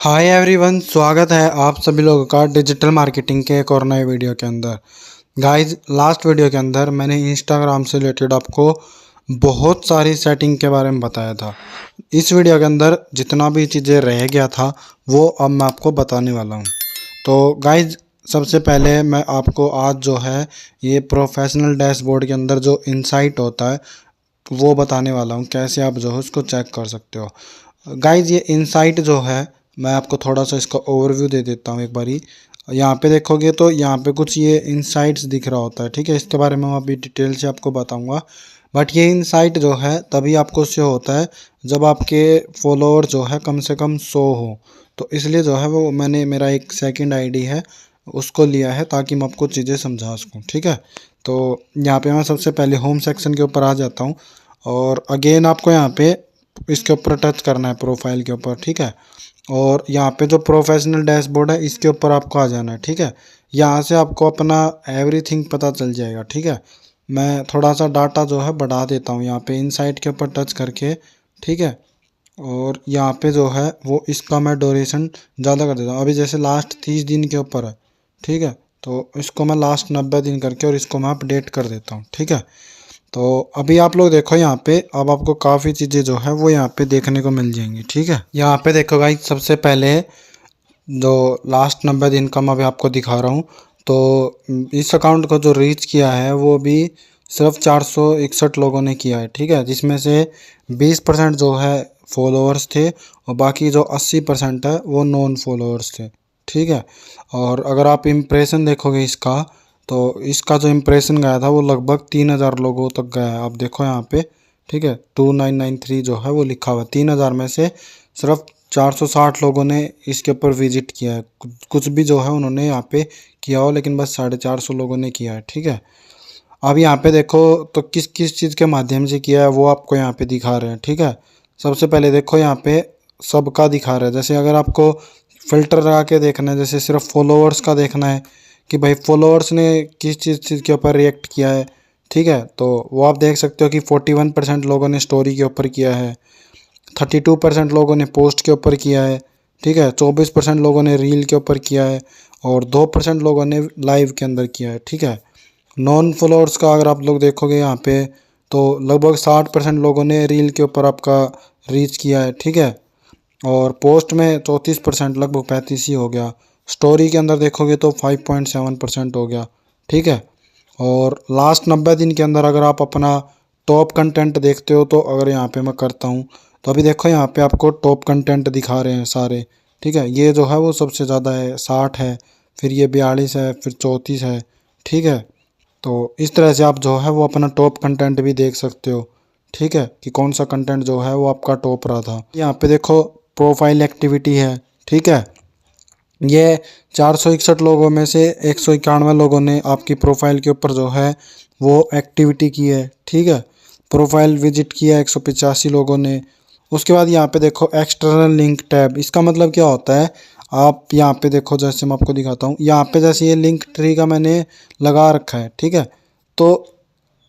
Hi everyone, स्वागत है आप सभी लोगों का डिजिटल मार्केटिंग के एक और नए वीडियो के अंदर। गाइस, लास्ट वीडियो के अंदर मैंने इंस्टाग्राम से रिलेटेड आपको बहुत सारी सेटिंग के बारे में बताया था। इस वीडियो के अंदर जितना भी चीज़ें रह गया था वो अब मैं आपको बताने वाला हूँ। तो गाइस, सबसे पहले मैं आपको आज जो है ये प्रोफेशनल डैशबोर्ड के अंदर जो इनसाइट होता है वो बताने वाला हूँ, कैसे आप जो है उसको चेक कर सकते हो। गाइज, ये इनसाइट जो है मैं आपको थोड़ा सा इसका ओवरव्यू दे देता हूँ एक बारी। यहाँ पे देखोगे तो यहाँ पे कुछ ये इनसाइट्स दिख रहा होता है, ठीक है। इसके बारे में मैं अभी डिटेल से आपको बताऊँगा। बट ये इनसाइट जो है तभी आपको शो होता है जब आपके फॉलोअर जो है कम से कम 100 हो। तो इसलिए जो है वो मैंने मेरा एक सेकंड आईडी है उसको लिया है ताकि मैं आपको चीज़ें समझा सकूँ, ठीक है। तो यहाँ पे मैं सबसे पहले होम सेक्शन के ऊपर आ जाता हूँ और अगेन आपको यहाँ पे इसके ऊपर टच करना है प्रोफाइल के ऊपर, ठीक है। और यहाँ पे जो प्रोफेशनल डैशबोर्ड है इसके ऊपर आपको आ जाना है, ठीक है। यहाँ से आपको अपना एवरीथिंग पता चल जाएगा, ठीक है। मैं थोड़ा सा डाटा जो है बढ़ा देता हूँ यहाँ पे इनसाइट के ऊपर टच करके, ठीक है। और यहाँ पे जो है वो इसका मैं ड्यूरेशन ज़्यादा कर देता हूँ। अभी जैसे लास्ट 30 दिन के ऊपर है, ठीक है। तो इसको मैं लास्ट 90 दिन करके और इसको मैं अपडेट कर देता हूँ, ठीक है। तो अभी आप लोग देखो यहाँ पे अब आपको काफ़ी चीज़ें जो है वो यहाँ पे देखने को मिल जाएंगी, ठीक है। यहाँ पे देखो गाइस, सबसे पहले जो लास्ट 90 दिन का मैं अभी आपको दिखा रहा हूँ। तो इस अकाउंट को जो रीच किया है वो भी सिर्फ 461 लोगों ने किया है, ठीक है। जिसमें से 20% जो है फॉलोअर्स थे और बाकी जो 80% है वो नॉन फॉलोअर्स थे, ठीक है। और अगर आप इम्प्रेशन देखोगे इसका, तो इसका जो इम्प्रेशन गया था वो लगभग 3000 लोगों तक गया है। आप देखो यहाँ पे, ठीक है। 2993 जो है वो लिखा हुआ है। 3000 में से सिर्फ 460 लोगों ने इसके ऊपर विजिट किया है। कुछ भी जो है उन्होंने यहाँ पे किया हो, लेकिन बस 450 लोगों ने किया है, ठीक है। अब यहाँ पे देखो तो किस किस चीज़ के माध्यम से किया है वो आपको यहाँ पे दिखा रहे हैं, ठीक है। सबसे पहले देखो यहाँ पे सबका दिखा रहा है। जैसे अगर आपको फिल्टर लगा के देखना है, जैसे सिर्फ फॉलोअर्स का देखना है कि भाई फॉलोअर्स ने किस चीज़ के ऊपर रिएक्ट किया है, ठीक है। तो वो आप देख सकते हो कि 41% लोगों ने स्टोरी के ऊपर किया है, 32% लोगों ने पोस्ट के ऊपर किया है, ठीक है। 24% लोगों ने रील के ऊपर किया है और 2% लोगों ने लाइव के अंदर किया है, ठीक है। नॉन फॉलोअर्स का अगर आप लोग देखोगे यहाँ पे तो लगभग 60% लोगों ने रील के ऊपर आपका रीच किया है, ठीक है। और पोस्ट में 34%, लगभग 35 ही हो गया। स्टोरी के अंदर देखोगे तो 5.7% हो गया, ठीक है। और लास्ट 90 दिन के अंदर अगर आप अपना टॉप कंटेंट देखते हो तो अगर यहाँ पे मैं करता हूँ तो अभी देखो यहाँ पे आपको टॉप कंटेंट दिखा रहे हैं सारे, ठीक है। ये जो है वो सबसे ज़्यादा है, 60 है, फिर ये 42 है, फिर 34 है, ठीक है। तो इस तरह से आप जो है वो अपना टॉप कंटेंट भी देख सकते हो, ठीक है, कि कौन सा कंटेंट जो है वो आपका टॉप रहा था। यहाँ पे देखो प्रोफाइल एक्टिविटी है, ठीक है। ये 461 लोगों में से 191 लोगों ने आपकी प्रोफाइल के ऊपर जो है वो एक्टिविटी की है, ठीक है। प्रोफाइल विजिट किया 185 लोगों ने। उसके बाद यहाँ पे देखो एक्सटर्नल लिंक टैब, इसका मतलब क्या होता है। आप यहाँ पे देखो, जैसे मैं आपको दिखाता हूँ, यहाँ पे जैसे ये लिंक ट्री का मैंने लगा रखा है, ठीक है। तो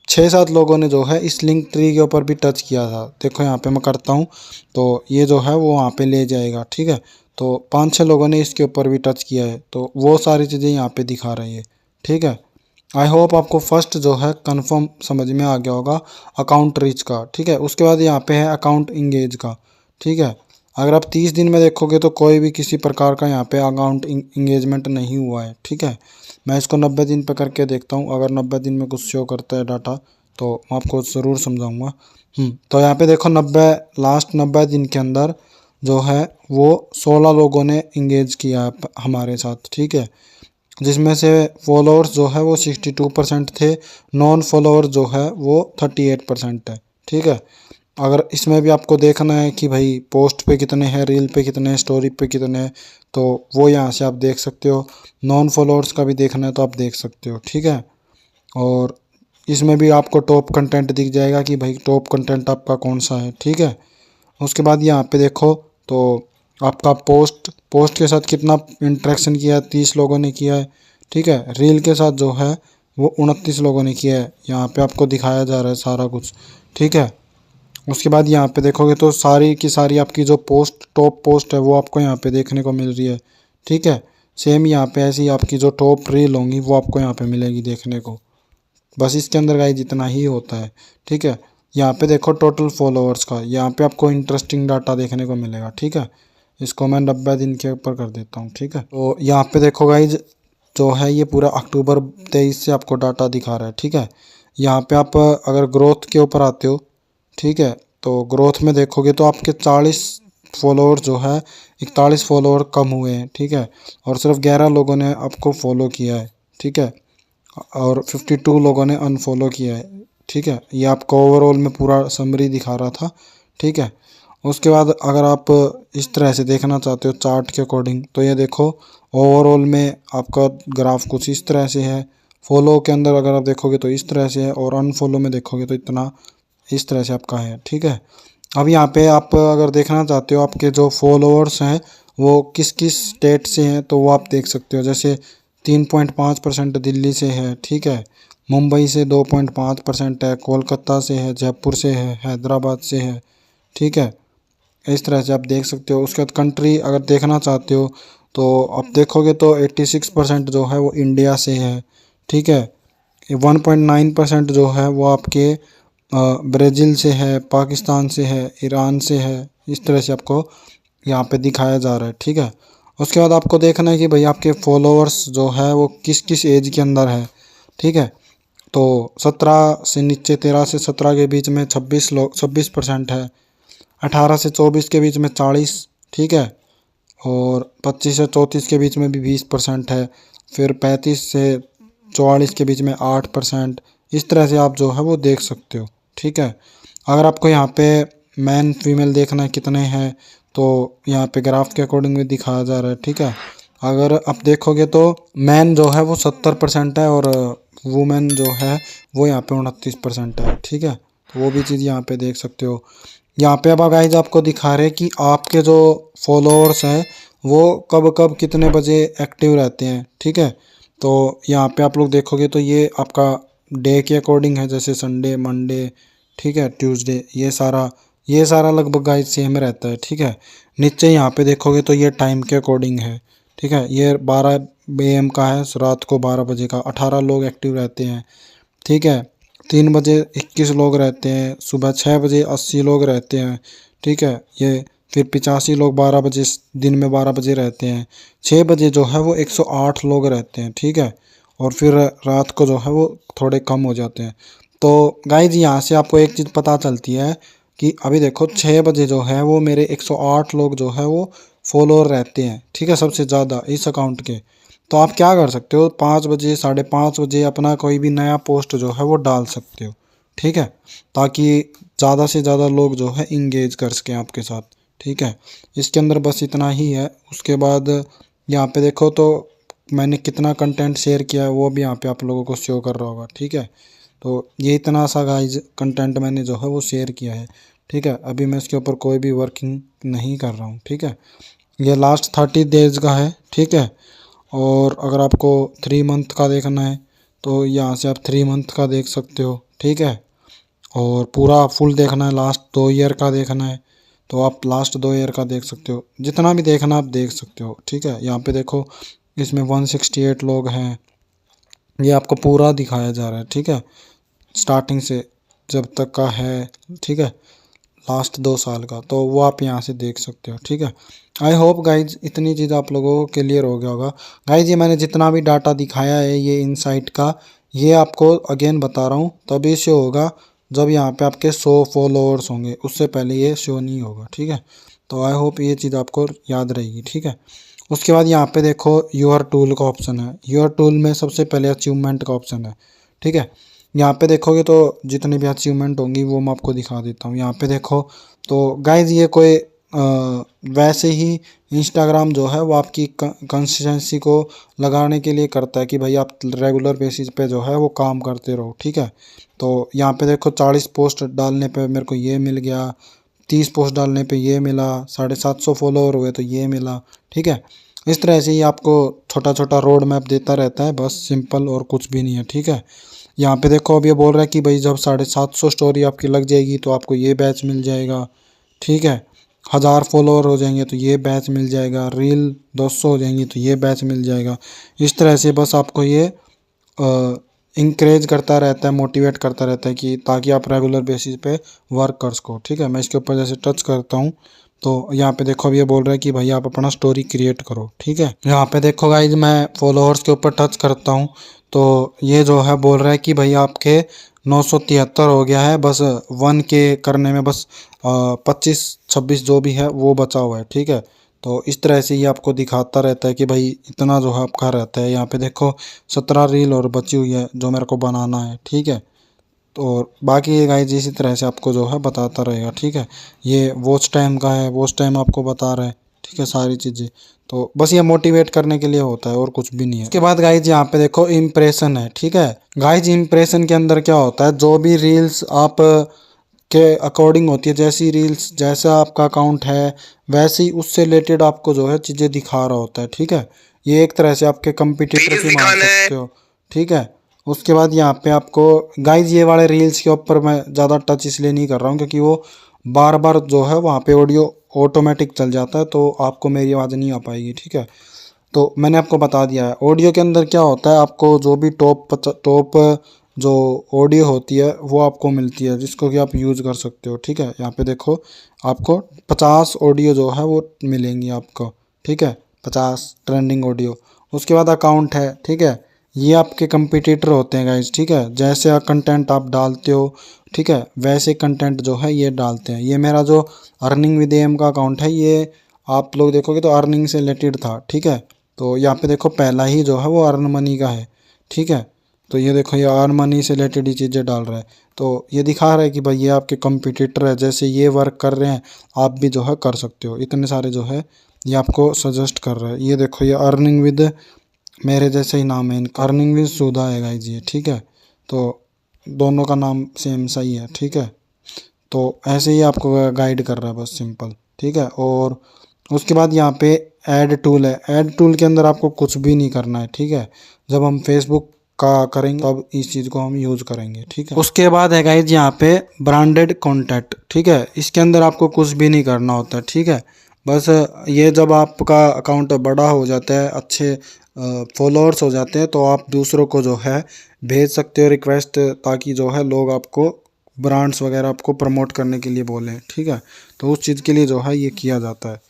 6-7 लोगों ने जो है इस लिंक ट्री के ऊपर भी टच किया था। देखो यहाँ पे मैं करता हूँ तो ये जो है वो वहाँ पे ले जाएगा, ठीक है। तो 5-6 लोगों ने इसके ऊपर भी टच किया है, तो वो सारी चीज़ें यहाँ पे दिखा रही है, ठीक है। आई होप आपको फर्स्ट जो है कंफर्म समझ में आ गया होगा अकाउंट रीच का, ठीक है। उसके बाद यहाँ पे है अकाउंट इंगेज का, ठीक है। अगर आप 30 दिन में देखोगे तो कोई भी किसी प्रकार का यहाँ पे अकाउंट इंगेजमेंट नहीं हुआ है, ठीक है। मैं इसको 90 दिन पे करके देखता हूँ, अगर 90 दिन में कुछ शो करता है डाटा तो मैं आपको ज़रूर समझाऊंगा। तो यहाँ पे देखो लास्ट 90 दिन के अंदर जो है वो 16 लोगों ने इंगेज किया है हमारे साथ, ठीक है। जिसमें से फॉलोअर्स जो है वो 62% थे, नॉन फॉलोअर जो है वो 38% है, ठीक है। अगर इसमें भी आपको देखना है कि भाई पोस्ट पे कितने हैं, रील पे कितने हैं, स्टोरी पे कितने हैं, तो वो यहाँ से आप देख सकते हो। नॉन फॉलोअर्स का भी देखना है तो आप देख सकते हो, ठीक है। और इसमें भी आपको टॉप कंटेंट दिख जाएगा कि भाई टॉप कंटेंट आपका कौन सा है, ठीक है। उसके बाद यहाँ पे देखो तो आपका पोस्ट के साथ कितना इंटरेक्शन किया है, 30 लोगों ने किया है, ठीक है। रील के साथ जो है वो 29 लोगों ने किया है। यहाँ पे आपको दिखाया जा रहा है सारा कुछ, ठीक है। उसके बाद यहाँ पे देखोगे तो सारी की सारी आपकी जो पोस्ट टॉप पोस्ट है वो आपको यहाँ पे देखने को मिल रही है, ठीक है। सेम यहाँ पे ऐसी आपकी जो टॉप रील होंगी वो आपको यहाँ पे मिलेगी देखने को। बस इसके अंदर गाइस इतना ही होता है, ठीक है। यहाँ पे देखो टोटल फॉलोअर्स का, यहाँ पे आपको इंटरेस्टिंग डाटा देखने को मिलेगा, ठीक है। इसको मैं 90 दिन के ऊपर कर देता हूँ, ठीक है। तो यहाँ पे देखो गाइज जो है ये पूरा अक्टूबर 23 से आपको डाटा दिखा रहा है, ठीक है। यहाँ पे आप अगर ग्रोथ के ऊपर आते हो, ठीक है, तो ग्रोथ में देखोगे तो आपके 40 फॉलोअर जो है 41 फॉलोअर कम हुए हैं, ठीक है। और सिर्फ 11 लोगों ने आपको फॉलो किया है, ठीक है। और 52 लोगों ने अनफॉलो किया है, ठीक है। ये आपको ओवरऑल में पूरा समरी दिखा रहा था, ठीक है। उसके बाद अगर आप इस तरह से देखना चाहते हो चार्ट के अकॉर्डिंग, तो ये देखो ओवरऑल में आपका ग्राफ कुछ इस तरह से है। फॉलो के अंदर अगर आप देखोगे तो इस तरह से है, और अनफॉलो में देखोगे तो इतना इस तरह से आपका है, ठीक है। अब यहाँ पे आप अगर देखना चाहते हो आपके जो फॉलोअर्स हैं वो किस किस स्टेट से हैं, तो वो आप देख सकते हो। जैसे 3.5% दिल्ली से है, ठीक है। मुंबई से 2.5% है, कोलकाता से है, जयपुर से है, हैदराबाद से है, ठीक है। इस तरह से आप देख सकते हो। उसके बाद कंट्री अगर देखना चाहते हो तो आप देखोगे तो 86% जो है वो इंडिया से है, ठीक है। 1.9% जो है वो आपके ब्राज़ील से है, पाकिस्तान से है, ईरान से है। इस तरह से आपको यहाँ पे दिखाया जा रहा है, ठीक है। उसके बाद आपको देखना है कि भाई आपके फॉलोअर्स जो है वो किस किस एज के अंदर है, ठीक है। तो 17 से नीचे 13 से 17 के बीच में 26% है, 18 से 24 के बीच में 40, ठीक है। और 25 से 34 के बीच में भी 20% है। फिर 35 से 44 के बीच में 8%। इस तरह से आप जो है वो देख सकते हो, ठीक है। अगर आपको यहाँ पे मैन फीमेल देखना है कितने हैं, तो यहाँ पे ग्राफ के अकॉर्डिंग भी दिखाया जा रहा है, ठीक है। अगर आप देखोगे तो मैन जो है वो 70% है, और वुमेन जो है वो यहाँ पे 29% है, ठीक है। तो वो भी चीज़ यहाँ पे देख सकते हो। यहाँ पे अब गाइज आपको दिखा रहे कि आपके जो फॉलोअर्स हैं वो कब कब कितने बजे एक्टिव रहते हैं, ठीक है। तो यहाँ पे आप लोग देखोगे तो ये आपका डे के अकॉर्डिंग है, जैसे संडे, मंडे, ठीक है, ट्यूसडे, ये सारा लगभग गाइज सेम रहता है, ठीक है। नीचे यहाँ पे देखोगे तो ये टाइम के अकॉर्डिंग है, ठीक है। ये 12 AM का है, रात को 12 बजे का 18 लोग एक्टिव रहते हैं, ठीक है। 3 बजे 21 लोग रहते हैं, सुबह 6 बजे 80 लोग रहते हैं, ठीक है। ये फिर 85 लोग 12 बजे, दिन में 12 बजे रहते हैं। 6 बजे जो है वो 108 लोग रहते हैं, ठीक है। और फिर रात को जो है वो थोड़े कम हो जाते हैं। तो गाइज यहाँ से आपको एक चीज़ पता चलती है कि अभी देखो 6 बजे जो है वो मेरे 108 लोग जो है वो फॉलोअर रहते हैं, ठीक है, सबसे ज़्यादा इस अकाउंट के। तो आप क्या कर सकते हो, 5 बजे 5:30 बजे अपना कोई भी नया पोस्ट जो है वो डाल सकते हो, ठीक है, ताकि ज़्यादा से ज़्यादा लोग जो है इंगेज कर सकें आपके साथ, ठीक है। इसके अंदर बस इतना ही है। उसके बाद यहाँ पे देखो तो मैंने कितना कंटेंट शेयर किया है वो भी यहाँ पे आप लोगों को शो कर रहा होगा, ठीक है। तो ये इतना सा गाइज कंटेंट मैंने जो है वो शेयर किया है, ठीक है। अभी मैं इसके ऊपर कोई भी वर्किंग नहीं कर रहा हूँ, ठीक है। ये लास्ट 30 डेज का है, ठीक है। और अगर आपको 3 मंथ का देखना है तो यहाँ से आप 3 मंथ का देख सकते हो, ठीक है। और पूरा फुल देखना है, लास्ट 2 ईयर का देखना है तो आप लास्ट 2 ईयर का देख सकते हो। जितना भी देखना आप देख सकते हो, ठीक है। यहाँ पे देखो इसमें 168 लोग हैं, ये आपको पूरा दिखाया जा रहा है, ठीक है, स्टार्टिंग से जब तक का है, ठीक है, लास्ट 2 साल का। तो वो आप यहाँ से देख सकते हो, ठीक है। आई होप गाइज इतनी चीज़ आप लोगों को क्लियर हो गया होगा। गाइज ये मैंने जितना भी डाटा दिखाया है ये इनसाइट का, ये आपको अगेन बता रहा हूँ तभी शो होगा जब यहाँ पे आपके 100 फॉलोअर्स होंगे, उससे पहले ये शो नहीं होगा, ठीक है। तो आई होप ये चीज़ आपको याद रहेगी, ठीक है। उसके बाद यहाँ पे देखो योर टूल का ऑप्शन है। योर टूल में सबसे पहले अचीवमेंट का ऑप्शन है, ठीक है। यहाँ पे देखोगे तो जितनी भी अचीवमेंट होंगी वो मैं आपको दिखा देता हूँ। यहाँ पे देखो तो गाइज ये कोई वैसे ही इंस्टाग्राम जो है वो आपकी कंसिस्टेंसी को लगाने के लिए करता है कि भाई आप रेगुलर बेसिस पे जो है वो काम करते रहो, ठीक है। तो यहाँ पे देखो 40 पोस्ट डालने पे मेरे को ये मिल गया, 30 पोस्ट डालने पे ये मिला, 750 फॉलोअर हुए तो ये मिला, ठीक है। इस तरह से ही आपको छोटा छोटा रोड मैप देता रहता है, बस सिंपल और कुछ भी नहीं है, ठीक है। यहाँ पे देखो अब ये बोल रहा है कि भाई जब 750 स्टोरी आपकी लग जाएगी तो आपको ये बैच मिल जाएगा, ठीक है। 1000 फॉलोअर हो जाएंगे तो ये बैच मिल जाएगा, रील 200 हो जाएंगी तो ये बैच मिल जाएगा। इस तरह से बस आपको ये इंकरेज करता रहता है, मोटिवेट करता रहता है कि ताकि आप रेगुलर बेसिस पे वर्क कर सको, ठीक है। मैं इसके ऊपर जैसे टच करता हूँ तो यहाँ पे देखो अब ये बोल रहा है कि भाई आप अपना स्टोरी क्रिएट करो, ठीक है। यहाँ पे देखो गाइज मैं फॉलोअर्स के ऊपर टच करता हूँ तो ये जो है बोल रहा है कि भाई आपके 973 हो गया है, बस 1K करने में बस 25-26 जो भी है वो बचा हुआ है, ठीक है। तो इस तरह से ये आपको दिखाता रहता है कि भाई इतना जो है आपका रहता है। यहाँ पे देखो 17 रील और बची हुई है जो मेरे को बनाना है, ठीक है। तो बाकी ये गाइस इसी तरह से आपको जो है बताता रहेगा, ठीक है। ये वॉच टाइम का है, वॉच टाइम आपको बता रहा है, ठीक है, सारी चीज़ें। तो बस ये मोटिवेट करने के लिए होता है और कुछ भी नहीं है। उसके बाद गाइज यहाँ पे देखो इम्प्रेशन है, ठीक है। गाइज इम्प्रेशन के अंदर क्या होता है, जो भी रील्स आप के अकॉर्डिंग होती है, जैसी रील्स जैसा आपका अकाउंट है वैसे ही उससे रिलेटेड आपको जो है चीज़ें दिखा रहा होता है, ठीक है। ये एक तरह से आपके कंपटीटर भी मान सकते हो, ठीक है। उसके बाद यहाँ पे आपको गाइज ये वाले रील्स के ऊपर मैं ज़्यादा टच इसलिए नहीं कर रहा हूँ क्योंकि वो बार बार जो है वहाँ पे ऑडियो ऑटोमेटिक चल जाता है तो आपको मेरी आवाज़ नहीं आ पाएगी, ठीक है। तो मैंने आपको बता दिया है ऑडियो के अंदर क्या होता है, आपको जो भी टॉप जो ऑडियो होती है वो आपको मिलती है जिसको कि आप यूज़ कर सकते हो, ठीक है। यहाँ पे देखो आपको 50 ऑडियो जो है वो मिलेंगी आपको, ठीक है, 50 ट्रेंडिंग ऑडियो। उसके बाद अकाउंट है, ठीक है। ये आपके कंपटीटर होते हैं गाइज, ठीक है। जैसे कंटेंट आप डालते हो, ठीक है, वैसे कंटेंट जो है ये डालते हैं। ये मेरा जो अर्निंग विद एम का अकाउंट है ये आप लोग देखोगे तो अर्निंग से रिलेटेड था, ठीक है। तो यहाँ पे देखो पहला ही जो है वो अर्न मनी का है, ठीक है। तो ये देखो ये अर्न मनी से रिलेटेड ही चीज़ें डाल रहा है तो ये दिखा रहा है कि भाई ये आपके कंपटीटर है, जैसे ये वर्क कर रहे हैं आप भी जो है कर सकते हो। इतने सारे जो है ये आपको सजेस्ट कर रहा है। ये देखो ये अर्निंग विद मेरे जैसे ही नाम है इनका, अर्निंग विद सुधा है गाइज ये, ठीक है। तो दोनों का नाम सेम सा ही है, ठीक है। तो ऐसे ही आपको गाइड कर रहा है बस सिंपल, ठीक है। और उसके बाद यहाँ पे ऐड टूल है, ऐड टूल के अंदर आपको कुछ भी नहीं करना है, ठीक है। जब हम फेसबुक का करेंगे तब इस चीज़ को हम यूज़ करेंगे, ठीक है। उसके बाद है गाइज यहाँ पे ब्रांडेड कॉन्टैक्ट, ठीक है। इसके अंदर आपको कुछ भी नहीं करना होता है, ठीक है। बस ये जब आपका अकाउंट बड़ा हो जाता है, अच्छे फॉलोअर्स हो जाते हैं तो आप दूसरों को जो है भेज सकते हो रिक्वेस्ट, ताकि जो है लोग आपको ब्रांड्स वगैरह आपको प्रमोट करने के लिए बोलें, ठीक है। तो उस चीज़ के लिए जो है ये किया जाता है।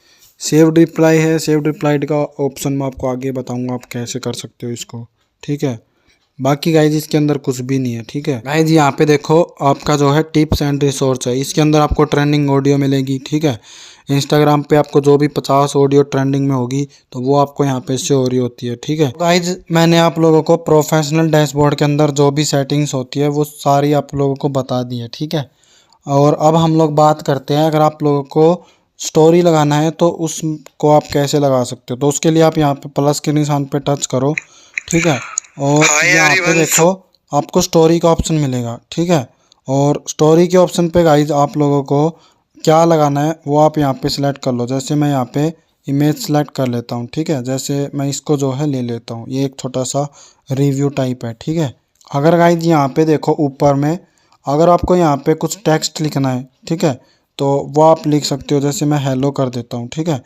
सेव्ड रिप्लाई है, सेव्ड रिप्लाइड का ऑप्शन मैं आपको आगे बताऊंगा आप कैसे कर सकते हो इसको, ठीक है। बाकी गाइज इसके अंदर कुछ भी नहीं है, ठीक है। गाइज यहाँ पे देखो आपका जो है टिप्स एंड रिसोर्स है, इसके अंदर आपको ट्रेंडिंग ऑडियो मिलेगी, ठीक है। इंस्टाग्राम पे आपको जो भी 50 ऑडियो ट्रेंडिंग में होगी तो वो आपको यहाँ पे शो हो रही होती है, ठीक है। गाइज मैंने आप लोगों को प्रोफेशनल डैशबोर्ड के अंदर जो भी सेटिंग्स होती है वो सारी आप लोगों को बता दी है, ठीक है। और अब हम लोग बात करते हैं अगर आप लोगों को स्टोरी लगाना है तो उसको आप कैसे लगा सकते हो। तो उसके लिए आप यहाँ पे प्लस के निशान पे टच करो, ठीक है। और यहाँ पे देखो आपको स्टोरी का ऑप्शन मिलेगा, ठीक है। और स्टोरी के ऑप्शन पे गाइज आप लोगों को क्या लगाना है वो आप यहाँ पे सिलेक्ट कर लो। जैसे मैं यहाँ पे इमेज सेलेक्ट कर लेता हूँ, ठीक है। जैसे मैं इसको जो है ले लेता हूँ, ये एक छोटा सा रिव्यू टाइप है, ठीक है। अगर गाइज यहाँ पे देखो ऊपर में अगर आपको यहाँ पे कुछ टेक्स्ट लिखना है, ठीक है, तो वो आप लिख सकते हो। जैसे मैं हेलो कर देता हूँ, ठीक है।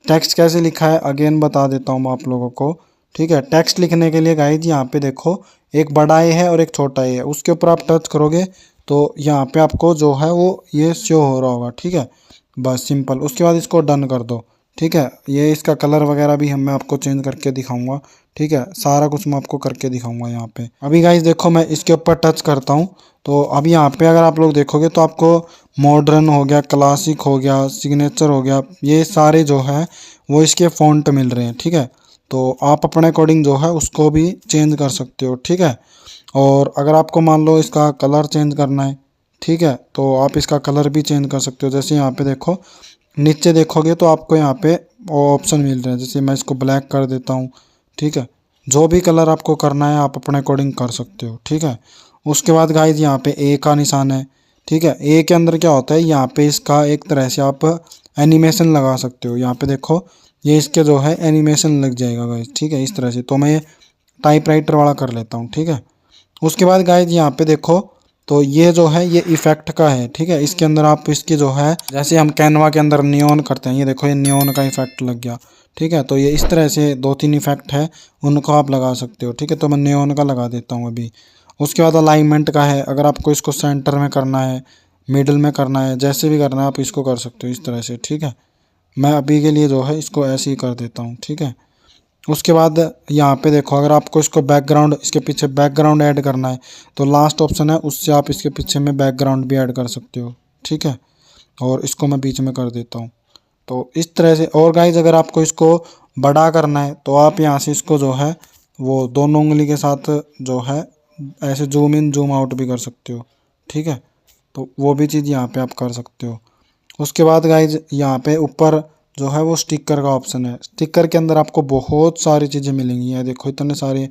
टेक्स्ट कैसे लिखा है अगेन बता देता हूँ मैं आप लोगों को, ठीक है। टेक्स्ट लिखने के लिए गाइज यहाँ पे देखो एक बड़ा ए है और एक छोटा ए है, उसके ऊपर आप टच करोगे तो यहाँ पे आपको जो है वो ये शो हो रहा होगा, ठीक है। बस सिंपल, उसके बाद इसको डन कर दो, ठीक है। ये इसका कलर वगैरह भी मैं आपको चेंज करके दिखाऊंगा, ठीक है। सारा कुछ मैं आपको करके दिखाऊंगा यहाँ पे। अभी गाइज देखो मैं इसके ऊपर टच करता हूँ तो अभी यहाँ पे अगर आप लोग देखोगे तो आपको मॉडर्न हो गया, क्लासिक हो गया, सिग्नेचर हो गया, ये सारे जो है वो इसके फ़ॉन्ट मिल रहे हैं, ठीक है। तो आप अपने अकॉर्डिंग जो है उसको भी चेंज कर सकते हो, ठीक है। और अगर आपको मान लो इसका कलर चेंज करना है, ठीक है, तो आप इसका कलर भी चेंज कर सकते हो। जैसे यहाँ पे देखो नीचे देखोगे तो आपको यहाँ पे ऑप्शन मिल रहे हैं। जैसे मैं इसको ब्लैक कर देता हूँ, ठीक है। जो भी कलर आपको करना है आप अपने अकॉर्डिंग कर सकते हो, ठीक है। उसके बाद गाइज यहाँ पे ए का निशान है, ठीक है। ए के अंदर क्या होता है, यहाँ पे इसका एक तरह से आप एनिमेशन लगा सकते हो। यहाँ पे देखो ये इसके जो है एनिमेशन लग जाएगा गाइज, ठीक है, इस तरह से। तो मैं ये टाइपराइटर वाला कर लेता हूँ, ठीक है। उसके बाद गाइज यहाँ पे देखो, तो ये जो है ये इफेक्ट का है, ठीक है। इसके अंदर आप इसकी जो है, जैसे हम कैनवा के अंदर नियॉन करते हैं, ये देखो ये नियॉन का इफेक्ट लग गया, ठीक है। तो ये इस तरह से 2-3 इफेक्ट है, उनको आप लगा सकते हो, ठीक है। तो मैं नियॉन का लगा देता हूँ अभी। उसके बाद अलाइनमेंट का है, अगर आपको इसको सेंटर में करना है, मिडल में करना है, जैसे भी करना है आप इसको कर सकते हो इस तरह से, ठीक है। मैं अभी के लिए जो है इसको ऐसे ही कर देता हूँ, ठीक है। उसके बाद यहाँ पे देखो, अगर आपको इसको बैकग्राउंड, इसके पीछे बैकग्राउंड ऐड करना है तो लास्ट ऑप्शन है, उससे आप इसके पीछे में बैकग्राउंड भी ऐड कर सकते हो, ठीक है। और इसको मैं बीच में कर देता हूँ। तो इस तरह से। और गाइज अगर आपको इसको बड़ा करना है तो आप यहाँ से इसको जो है वो दोनों उंगली के साथ जो है ऐसे जूम इन जूम आउट भी कर सकते हो, ठीक है। तो वो भी चीज़ यहाँ पे आप कर सकते हो। उसके बाद गाइज यहाँ पे ऊपर जो है वो स्टिकर का ऑप्शन है। स्टिकर के अंदर आपको बहुत सारी चीज़ें मिलेंगी, है देखो इतने सारे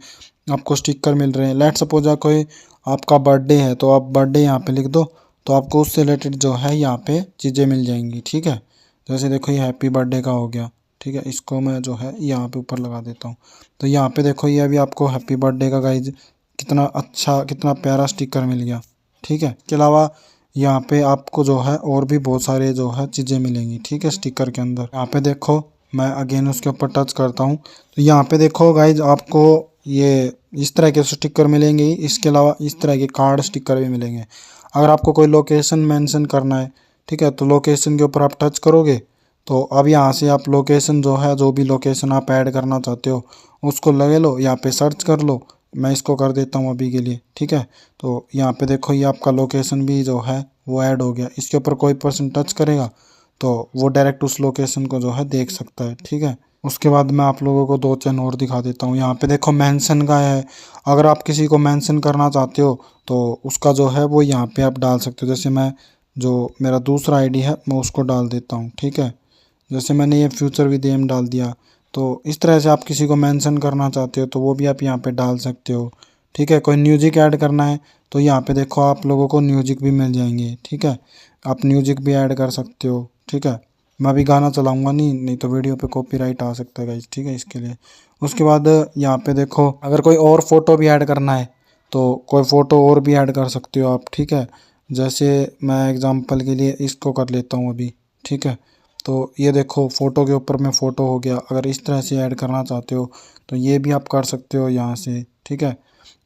आपको स्टिकर मिल रहे हैं। लेट सपोज कोई आपका बर्थडे है तो आप बर्थडे यहाँ पे लिख दो, तो आपको उससे रिलेटेड जो है यहाँ पे चीज़ें मिल जाएंगी, ठीक है। जैसे देखो ये हैप्पी बर्थडे का हो गया, ठीक है। इसको मैं जो है यहाँ पे ऊपर लगा देता हूँ। तो यहाँ पे देखो ये अभी आपको हैप्पी बर्थडे का गाइज कितना अच्छा कितना प्यारा स्टिकर मिल गया, ठीक है। इसके अलावा यहाँ पे आपको जो है और भी बहुत सारे जो है चीज़ें मिलेंगी, ठीक है, स्टिकर के अंदर। यहाँ पे देखो मैं अगेन उसके ऊपर टच करता हूँ, तो यहाँ पे देखो गाइज आपको ये इस तरह के स्टिकर मिलेंगे ही। इसके अलावा इस तरह के कार्ड स्टिकर भी मिलेंगे। अगर आपको कोई लोकेशन मेंशन करना है, ठीक है, तो लोकेशन के ऊपर आप टच करोगे तो अब यहाँ से आप लोकेशन जो है, जो भी लोकेशन आप ऐड करना चाहते हो उसको लगे लो, यहाँ पे सर्च कर लो। मैं इसको कर देता हूँ अभी के लिए, ठीक है। तो यहाँ पे देखो ये आपका लोकेशन भी जो है वो ऐड हो गया। इसके ऊपर कोई पर्सन टच करेगा तो वो डायरेक्ट उस लोकेशन को जो है देख सकता है, ठीक है। उसके बाद मैं आप लोगों को 2 चैन और दिखा देता हूँ। यहाँ पे देखो मेंशन का है, अगर आप किसी को मेंशन करना चाहते हो तो उसका जो है वो यहाँ पे आप डाल सकते हो। जैसे मैं जो मेरा दूसरा आईडी है मैं उसको डाल देता हूँ, ठीक है। जैसे मैंने ये फ्यूचर विद एम डाल दिया। तो इस तरह से आप किसी को मेंशन करना चाहते हो तो वो भी आप यहाँ पे डाल सकते हो, ठीक है। कोई म्यूजिक ऐड करना है तो यहाँ पे देखो आप लोगों को म्यूजिक भी मिल जाएंगे, ठीक है। आप म्यूजिक भी ऐड कर सकते हो, ठीक है। मैं अभी गाना चलाऊंगा नहीं तो वीडियो पे कॉपीराइट आ सकता है गाइस, ठीक है, इसके लिए। उसके बाद यहाँ पे देखो अगर कोई और फोटो भी ऐड करना है तो कोई फ़ोटो और भी ऐड कर सकते हो आप, ठीक है। जैसे मैं एग्जांपल के लिए इसको कर लेता हूँ अभी, ठीक है। तो ये देखो फ़ोटो के ऊपर में फ़ोटो हो गया। अगर इस तरह से ऐड करना चाहते हो तो ये भी आप कर सकते हो यहाँ से, ठीक है।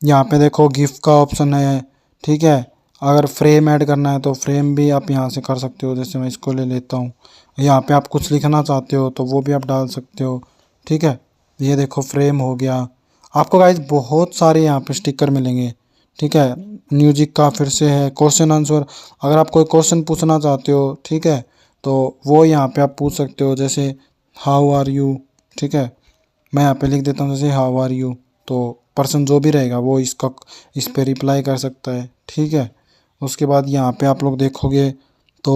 यहाँ पे देखो गिफ्ट का ऑप्शन है, ठीक है। अगर फ्रेम ऐड करना है तो फ्रेम भी आप यहाँ से कर सकते हो। जैसे मैं इसको ले लेता हूँ, यहाँ पे आप कुछ लिखना चाहते हो तो वो भी आप डाल सकते हो, ठीक है। ये देखो फ्रेम हो गया। आपको गाइज बहुत सारे यहाँ पे स्टिकर मिलेंगे, ठीक है। म्यूजिक का फिर से है, क्वेश्चन आंसर, अगर आप कोई क्वेश्चन पूछना चाहते हो, ठीक है, तो वो यहाँ पे आप पूछ सकते हो। जैसे हाउ आर यू, ठीक है, मैं यहाँ पे लिख देता हूँ जैसे हाउ आर यू, तो पर्सन जो भी रहेगा वो इस पे रिप्लाई कर सकता है, ठीक है। उसके बाद यहाँ पे आप लोग देखोगे तो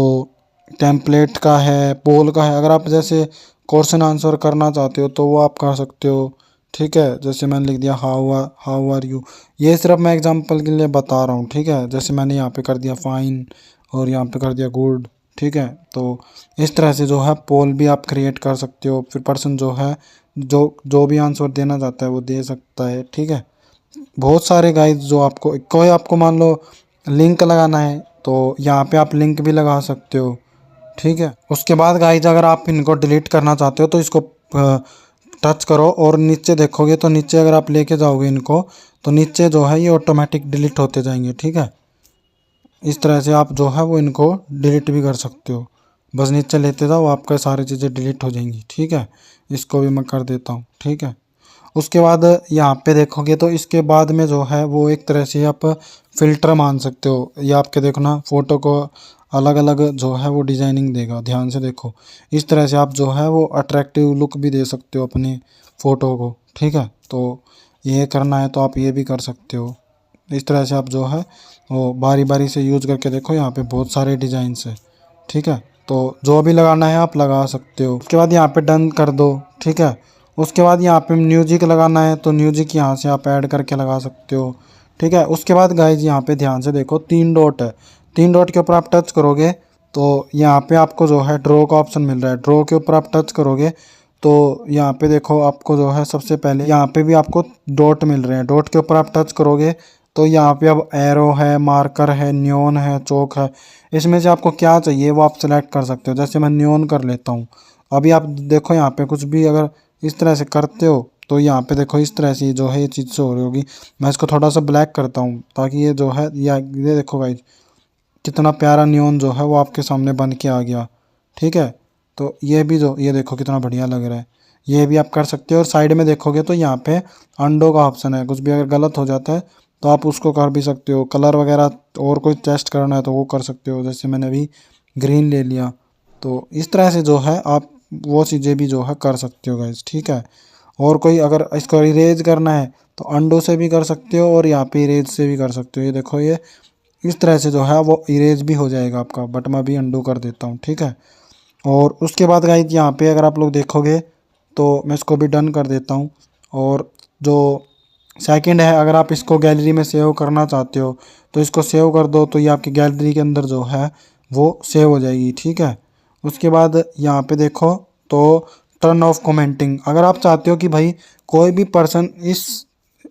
टेम्पलेट का है, पोल का है। अगर आप जैसे क्वेश्चन आंसर करना चाहते हो तो वो आप कर सकते हो, ठीक है। जैसे मैंने लिख दिया हाउ आर यू, ये सिर्फ मैं एग्जांपल के लिए बता रहा हूँ, ठीक है। जैसे मैंने यहाँ पे कर दिया फाइन और यहाँ पे कर दिया गुड, ठीक है। तो इस तरह से जो है पोल भी आप क्रिएट कर सकते हो। फिर पर्सन जो है जो जो भी आंसर देना चाहता है वो दे सकता है, ठीक है। बहुत सारे गाइस जो आपको कोई आपको मान लो लिंक लगाना है तो यहाँ पे आप लिंक भी लगा सकते हो, ठीक है। उसके बाद गाइस अगर आप इनको डिलीट करना चाहते हो तो इसको टच करो और नीचे देखोगे तो नीचे अगर आप लेके जाओगे इनको तो नीचे जो है ये ऑटोमेटिक डिलीट होते जाएंगे, ठीक है। इस तरह से आप जो है वो इनको डिलीट भी कर सकते हो। बस नीचे लेते जाओ आपका सारी चीज़ें डिलीट हो जाएंगी, ठीक है। इसको भी मैं कर देता हूँ, ठीक है। उसके बाद यहाँ पे देखोगे तो इसके बाद में जो है वो एक तरह से आप फ़िल्टर मान सकते हो। ये आपके देखना फ़ोटो को अलग अलग जो है वो डिज़ाइनिंग देगा, ध्यान से देखो। इस तरह से आप जो है वो अट्रैक्टिव लुक भी दे सकते हो अपनी फ़ोटो को, ठीक है। तो ये करना है तो आप ये भी कर सकते हो। इस तरह से आप जो है वो बारी बारी से यूज़ करके देखो, यहाँ पे बहुत सारे डिज़ाइंस है, ठीक है। तो जो भी लगाना है आप लगा सकते हो। उसके बाद यहाँ पे डन कर दो, ठीक है। उसके बाद यहाँ पे म्यूजिक लगाना है तो म्यूजिक यहाँ से आप ऐड करके लगा सकते हो, ठीक है। उसके बाद गाइज यहाँ पे ध्यान से देखो 3 डॉट है, 3 डॉट के ऊपर आप टच करोगे तो यहाँ पे आपको जो है ड्रॉ का ऑप्शन मिल रहा है। ड्रॉ के ऊपर आप टच करोगे तो यहाँ पे देखो आपको जो है सबसे पहले यहाँ पे भी आपको डॉट मिल रहे हैं। डॉट के ऊपर आप टच करोगे तो यहाँ पे अब एरो है, मार्कर है, नियॉन है, चौक है, इसमें से आपको क्या चाहिए वो आप सेलेक्ट कर सकते हो। जैसे मैं नियॉन कर लेता हूँ। अभी आप देखो यहाँ पे कुछ भी अगर इस तरह से करते हो तो यहाँ पे देखो इस तरह से जो है ये चीज़ से हो रही होगी। मैं इसको थोड़ा सा ब्लैक करता हूँ ताकि ये जो है ये देखो गाइज कितना प्यारा नियॉन जो है वो आपके सामने बन के आ गया। ठीक है, तो ये भी जो ये देखो कितना बढ़िया लग रहा है। ये भी आप कर सकते हो। और साइड में देखोगे तो यहाँ पे अंडो का ऑप्शन है, कुछ भी अगर गलत हो जाता है तो आप उसको कर भी सकते हो। कलर वगैरह और कोई टेस्ट करना है तो वो कर सकते हो। जैसे मैंने अभी ग्रीन ले लिया, तो इस तरह से जो है आप वो चीज़ें भी जो है कर सकते हो गाइज। ठीक है, और कोई अगर इसको इरेज करना है तो अंडो से भी कर सकते हो और यहाँ पे इरेज से भी कर सकते हो। ये देखो ये इस तरह से जो है वो इरेज भी हो जाएगा आपका, बट मैं भी अंडू कर देता हूँ। ठीक है, और उसके बाद गाइज यहाँ पे अगर आप लोग देखोगे तो मैं इसको भी डन कर देता हूँ। और जो सेकंड है, अगर आप इसको गैलरी में सेव करना चाहते हो तो इसको सेव कर दो, तो ये आपकी गैलरी के अंदर जो है वो सेव हो जाएगी। ठीक है, उसके बाद यहाँ पे देखो तो टर्न ऑफ कमेंटिंग, अगर आप चाहते हो कि भाई कोई भी पर्सन इस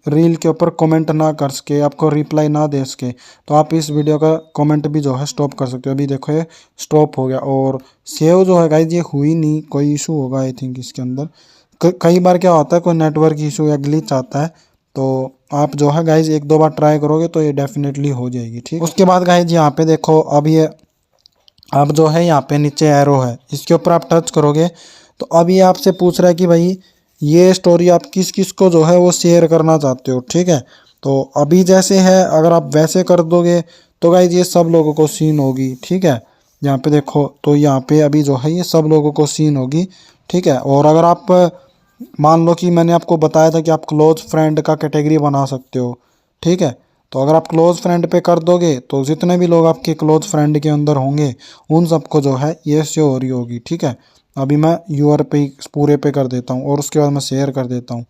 रील के ऊपर कमेंट ना कर सके, आपको रिप्लाई ना दे सके, तो आप इस वीडियो का कमेंट भी जो है स्टॉप कर सकते हो। अभी देखो ये स्टॉप हो गया। और सेव जो है गाइज ये हुई नहीं, कोई इशू होगा आई थिंक इसके अंदर। कई बार क्या होता है कोई नेटवर्क इशू या ग्लिच आता है, तो आप जो है गाइज एक दो बार ट्राई करोगे तो ये डेफिनेटली हो जाएगी। ठीक, उसके बाद गाइज यहाँ पे देखो अब ये अब जो है यहाँ पे नीचे एरो है, इसके ऊपर आप टच करोगे तो अब ये आपसे पूछ रहा है कि भाई ये स्टोरी आप किस किस को जो है वो शेयर करना चाहते हो। ठीक है, तो अभी जैसे है अगर आप वैसे कर दोगे तो गाइज ये सब लोगों को सीन होगी। ठीक है, यहाँ पे देखो तो यहाँ पे अभी जो है ये सब लोगों को सीन होगी। ठीक है, और अगर आप मान लो कि मैंने आपको बताया था कि आप क्लोज फ्रेंड का कैटेगरी बना सकते हो। ठीक है, तो अगर आप क्लोज फ्रेंड पे कर दोगे तो जितने भी लोग आपके क्लोज फ्रेंड के अंदर होंगे उन सबको जो है ये शो हो रही होगी। ठीक है, अभी मैं यूआर पे पूरे पे कर देता हूँ और उसके बाद मैं शेयर कर देता हूँ।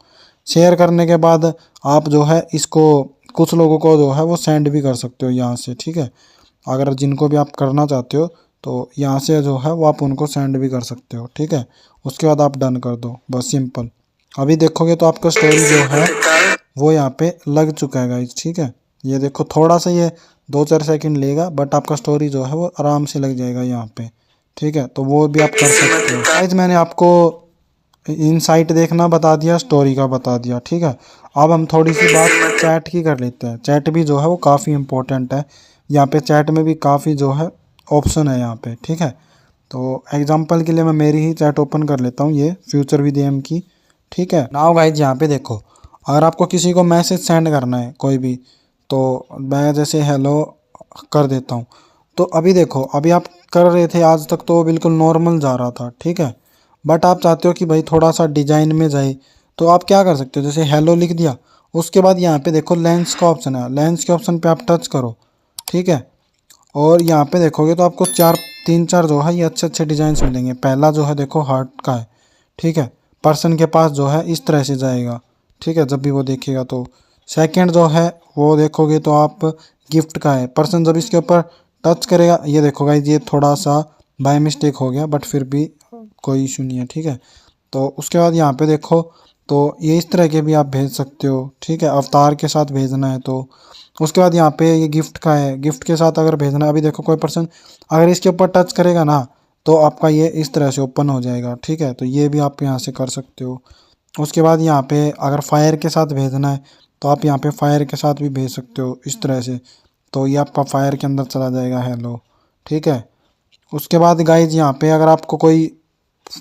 शेयर करने के बाद आप जो है इसको कुछ लोगों को जो है वो सेंड भी कर सकते हो यहाँ से। ठीक है, अगर जिनको भी आप करना चाहते हो तो यहाँ से जो है वो आप उनको सेंड भी कर सकते हो। ठीक है, उसके बाद आप डन कर दो, बस सिंपल। अभी देखोगे तो आपका स्टोरी जो है वो यहाँ पे लग चुका है गाइज। ठीक है, ये देखो थोड़ा सा ये 2-4 सेकंड लेगा बट आपका स्टोरी जो है वो आराम से लग जाएगा यहाँ पे। ठीक है, तो वो भी आप कर सकते हो गाइज। मैंने आपको इनसाइट देखना बता दिया, स्टोरी का बता दिया। ठीक है, अब हम थोड़ी सी बात चैट की कर लेते हैं। चैट भी जो है वो काफ़ी इंपॉर्टेंट है। यहाँ पे चैट में भी काफ़ी जो है ऑप्शन है यहाँ पे। ठीक है, तो एग्जांपल के लिए मैं मेरी ही चैट ओपन कर लेता हूँ, ये फ्यूचर विद एम की। ठीक है, नाउ गाइज यहाँ पे देखो अगर आपको किसी को मैसेज सेंड करना है कोई भी, तो मैं जैसे हेलो कर देता हूँ। तो अभी देखो अभी आप कर रहे थे आज तक तो बिल्कुल नॉर्मल जा रहा था। ठीक है, बट आप चाहते हो कि भाई थोड़ा सा डिजाइन में जाए, तो आप क्या कर सकते हो, जैसे हेलो लिख दिया, उसके बाद यहाँ पे देखो लेंस का ऑप्शन है, लेंस के ऑप्शन पे आप टच करो। ठीक है, और यहाँ पे देखोगे तो आपको 3-4 जो है ये अच्छे अच्छे डिजाइन मिलेंगे। पहला जो है देखो हार्ट का है। ठीक है, पर्सन के पास जो है इस तरह से जाएगा। ठीक है, जब भी वो देखेगा तो सेकंड जो है वो देखोगे तो आप गिफ्ट का है, पर्सन जब इसके ऊपर टच करेगा, ये देखो गाइस ये थोड़ा सा बाय मिस्टेक हो गया बट फिर भी कोई इशू नहीं है। ठीक है, तो उसके बाद यहाँ पे देखो तो ये इस तरह के भी आप भेज सकते हो। ठीक है, अवतार के साथ भेजना है तो उसके बाद यहाँ पे ये गिफ्ट का है, गिफ्ट के साथ अगर भेजना है, अभी देखो कोई पर्सन अगर इसके ऊपर टच करेगा ना तो आपका ये इस तरह से ओपन हो जाएगा। ठीक है, तो ये भी आप यहाँ से कर सकते हो। उसके बाद यहाँ पे अगर फायर के साथ भेजना है तो आप यहाँ पे फायर के साथ भी भेज सकते हो इस तरह से, तो ये आपका फायर के अंदर चला जाएगा हेलो। ठीक है, उसके बाद गाइज यहाँ पे अगर आपको कोई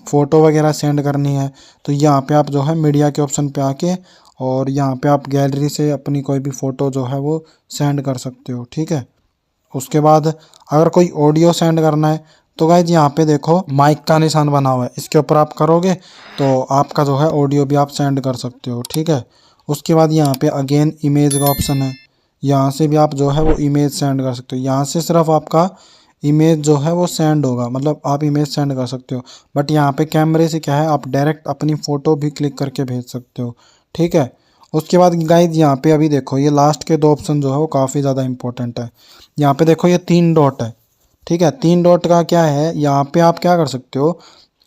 फ़ोटो वगैरह सेंड करनी है तो यहाँ पे आप जो है मीडिया के ऑप्शन पे आके और यहाँ पे आप गैलरी से अपनी कोई भी फ़ोटो जो है वो सेंड कर सकते हो। ठीक है, उसके बाद अगर कोई ऑडियो सेंड करना है तो गाइज यहाँ पे देखो माइक का निशान बना हुआ है, इसके ऊपर आप करोगे तो आपका जो है ऑडियो भी आप सेंड कर सकते हो। ठीक है, उसके बाद यहाँ पे अगेन इमेज का ऑप्शन है, यहाँ से भी आप जो है वो इमेज सेंड कर सकते हो। यहाँ से सिर्फ आपका इमेज जो है वो सेंड होगा, मतलब आप इमेज सेंड कर सकते हो। बट यहाँ पे कैमरे से क्या है आप डायरेक्ट अपनी फ़ोटो भी क्लिक करके भेज सकते हो। ठीक है, उसके बाद गाइज यहाँ पे अभी देखो ये लास्ट के 2 ऑप्शन जो है वो काफ़ी ज़्यादा इंपॉर्टेंट है। यहाँ पे देखो ये 3 डॉट है। ठीक है, 3 डॉट का क्या है, यहाँ पे आप क्या कर सकते हो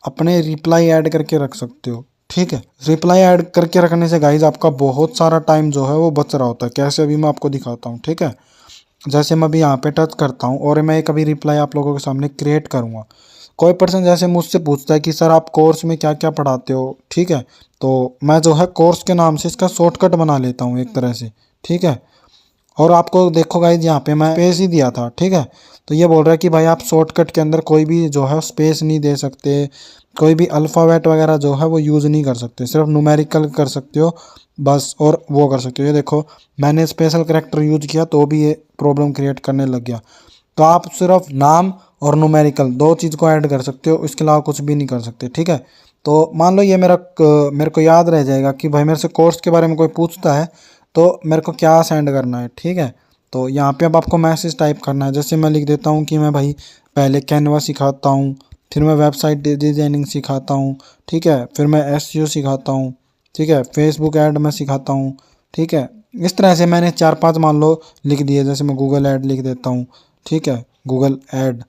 अपने रिप्लाई ऐड करके रख सकते हो। ठीक है। रिप्लाई ऐड करके रखने से गाइज आपका बहुत सारा टाइम जो है वो बच रहा होता है। कैसे, अभी मैं आपको दिखाता हूँ। ठीक है, जैसे मैं अभी यहाँ पे टच करता हूँ और मैं एक अभी रिप्लाई आप लोगों के सामने क्रिएट करूँगा। कोई पर्सन जैसे मुझसे पूछता है कि सर आप कोर्स में क्या क्या पढ़ाते हो, ठीक है, तो मैं जो है कोर्स के नाम से इसका शॉर्टकट बना लेता हूँ एक तरह से। ठीक है, और आपको देखो गाइज यहाँ पे मैं स्पेस ही दिया था। ठीक है, तो ये बोल रहा है कि भाई आप शॉर्टकट के अंदर कोई भी जो है स्पेस नहीं दे सकते, कोई भी अल्फ़ाबेट वगैरह जो है वो यूज़ नहीं कर सकते, सिर्फ न्यूमेरिकल कर सकते हो बस, और वो कर सकते हो। ये देखो मैंने स्पेशल करेक्टर यूज किया तो भी ये प्रॉब्लम क्रिएट करने लग गया। तो आप सिर्फ नाम और न्यूमेरिकल दो चीज़ को ऐड कर सकते हो, इसके अलावा कुछ भी नहीं कर सकते। ठीक है, तो मान लो ये मेरे को याद रह जाएगा कि भाई मेरे से कोर्स के बारे में कोई पूछता है तो मेरे को क्या सेंड करना है। ठीक है, तो यहाँ पे अब आपको मैसेज टाइप करना है। जैसे मैं लिख देता हूँ कि मैं भाई पहले कैनवा सिखाता हूँ, फिर मैं वेबसाइट डिजाइनिंग सिखाता हूँ, ठीक है, फिर मैं एसईओ सिखाता हूँ, ठीक है, फेसबुक ऐड मैं सिखाता हूँ। ठीक है, इस तरह से मैंने 4-5 मान लो लिख दिए। जैसे मैं गूगल ऐड लिख देता हूँ, ठीक है, गूगल ऐड।